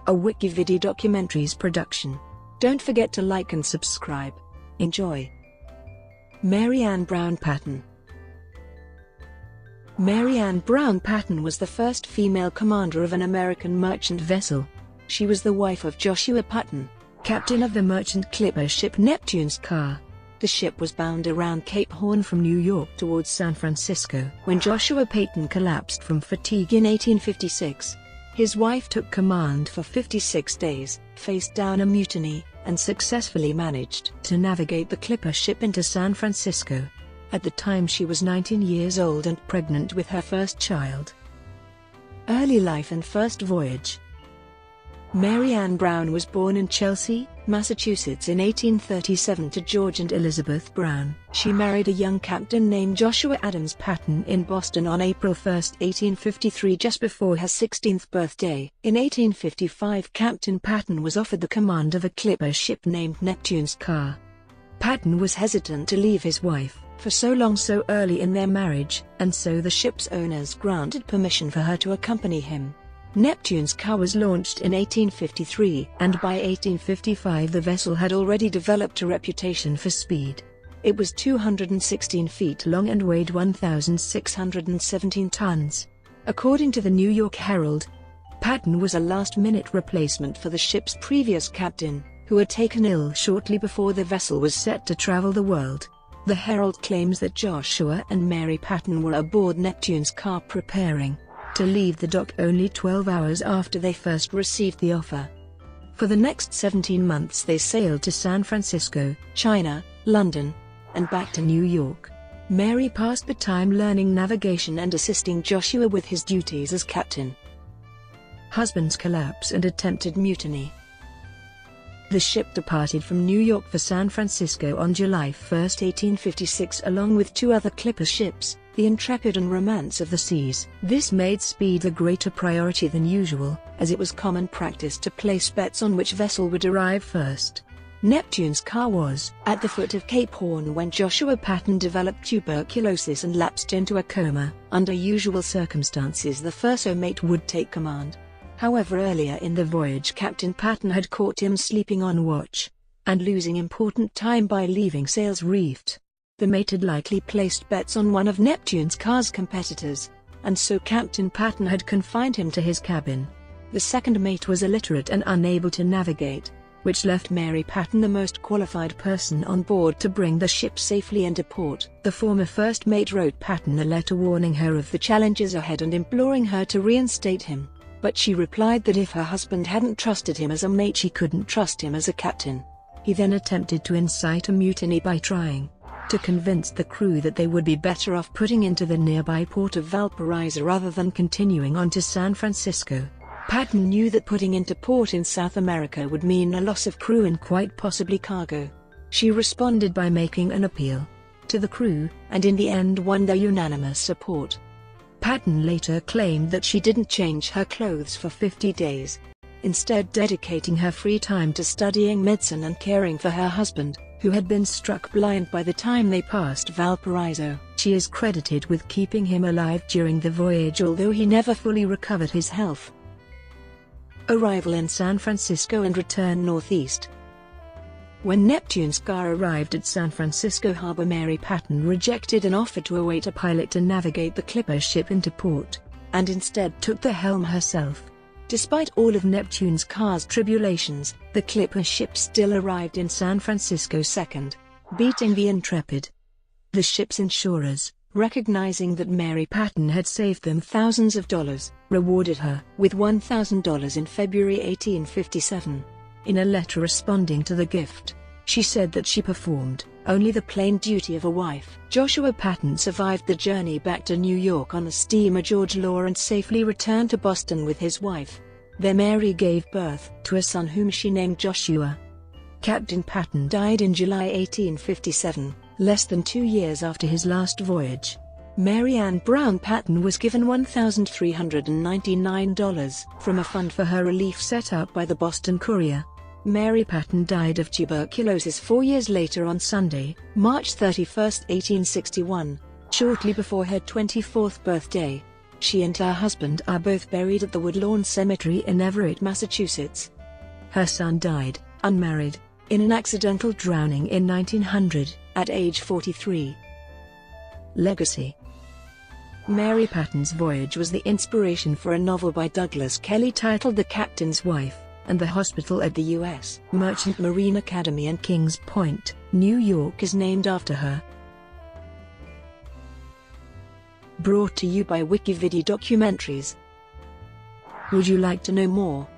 a WikiVidi documentaries production. Don't forget to like and subscribe. Enjoy. Mary Ann Brown Patten. Mary Ann Brown Patten was the first female commander of an American merchant vessel. She was the wife of Joshua Patten, captain of the merchant clipper ship Neptune's Car. The ship was bound around Cape Horn from New York towards San Francisco when Joshua Patten collapsed from fatigue in 1856. His wife took command for 56 days, faced down a mutiny, and successfully managed to navigate the clipper ship into San Francisco. At the time she was 19 years old and pregnant with her first child. Early life and first voyage. Mary Ann Brown was born in Chelsea, Massachusetts in 1837 to George and Elizabeth Brown. She married a young captain named Joshua Adams Patten in Boston on April 1, 1853, just before her 16th birthday. In 1855, Captain Patten was offered the command of a clipper ship named Neptune's Car. Patten was hesitant to leave his wife for so long so early in their marriage, and so the ship's owners granted permission for her to accompany him. Neptune's Car was launched in 1853, and by 1855 the vessel had already developed a reputation for speed. It was 216 feet long and weighed 1,617 tons. According to the New York Herald, Patten was a last-minute replacement for the ship's previous captain, who had taken ill shortly before the vessel was set to travel the world. The Herald claims that Joshua and Mary Patten were aboard Neptune's Car preparing to leave the dock only 12 hours after they first received the offer. For the next 17 months they sailed to San Francisco, China, London, and back to New York. Mary passed the time learning navigation and assisting Joshua with his duties as captain. Husband's collapse and attempted mutiny. The ship departed from New York for San Francisco on July 1, 1856, along with two other clipper ships, the Intrepid and Romance of the Seas. This made speed a greater priority than usual, as it was common practice to place bets on which vessel would arrive first. Neptune's Car was at the foot of Cape Horn when Joshua Patten developed tuberculosis and lapsed into a coma. Under usual circumstances the first mate would take command. However, earlier in the voyage Captain Patten had caught him sleeping on watch, and losing important time by leaving sails reefed. The mate had likely placed bets on one of Neptune's Car's competitors, and so Captain Patten had confined him to his cabin. The second mate was illiterate and unable to navigate, which left Mary Patten the most qualified person on board to bring the ship safely into port. The former first mate wrote Patten a letter warning her of the challenges ahead and imploring her to reinstate him, but she replied that if her husband hadn't trusted him as a mate she couldn't trust him as a captain. He then attempted to incite a mutiny by trying to convince the crew that they would be better off putting into the nearby port of Valparaiso rather than continuing on to San Francisco. Patten knew that putting into port in South America would mean a loss of crew and quite possibly cargo. She responded by making an appeal to the crew, and in the end won their unanimous support. Patten later claimed that she didn't change her clothes for 50 days, instead dedicating her free time to studying medicine and caring for her husband, who had been struck blind by the time they passed Valparaiso. She is credited with keeping him alive during the voyage, although he never fully recovered his health. Arrival in San Francisco and return northeast. When Neptune's Car arrived at San Francisco Harbor, Mary Patten rejected an offer to await a pilot to navigate the clipper ship into port, and instead took the helm herself. Despite all of Neptune's Car's tribulations, the clipper ship still arrived in San Francisco second, beating the Intrepid. The ship's insurers, recognizing that Mary Patten had saved them thousands of dollars, rewarded her with $1,000 in February 1857. In a letter responding to the gift, she said that she performed only the plain duty of a wife. Joshua Patten survived the journey back to New York on the steamer George Law and safely returned to Boston with his wife. There Mary gave birth to a son whom she named Joshua. Captain Patten died in July 1857, less than 2 years after his last voyage. Mary Ann Brown Patten was given $1,399 from a fund for her relief set up by the Boston Courier. Mary Patten died of tuberculosis 4 years later on Sunday, March 31, 1861, shortly before her 24th birthday. She and her husband are both buried at the Woodlawn Cemetery in Everett, Massachusetts. Her son died, unmarried, in an accidental drowning in 1900, at age 43. Legacy. Mary Patten's voyage was the inspiration for a novel by Douglas Kelly titled The Captain's Wife, and the hospital at the U.S. Merchant Marine Academy in Kings Point, New York is named after her. Brought to you by WikiVidi Documentaries. Would you like to know more?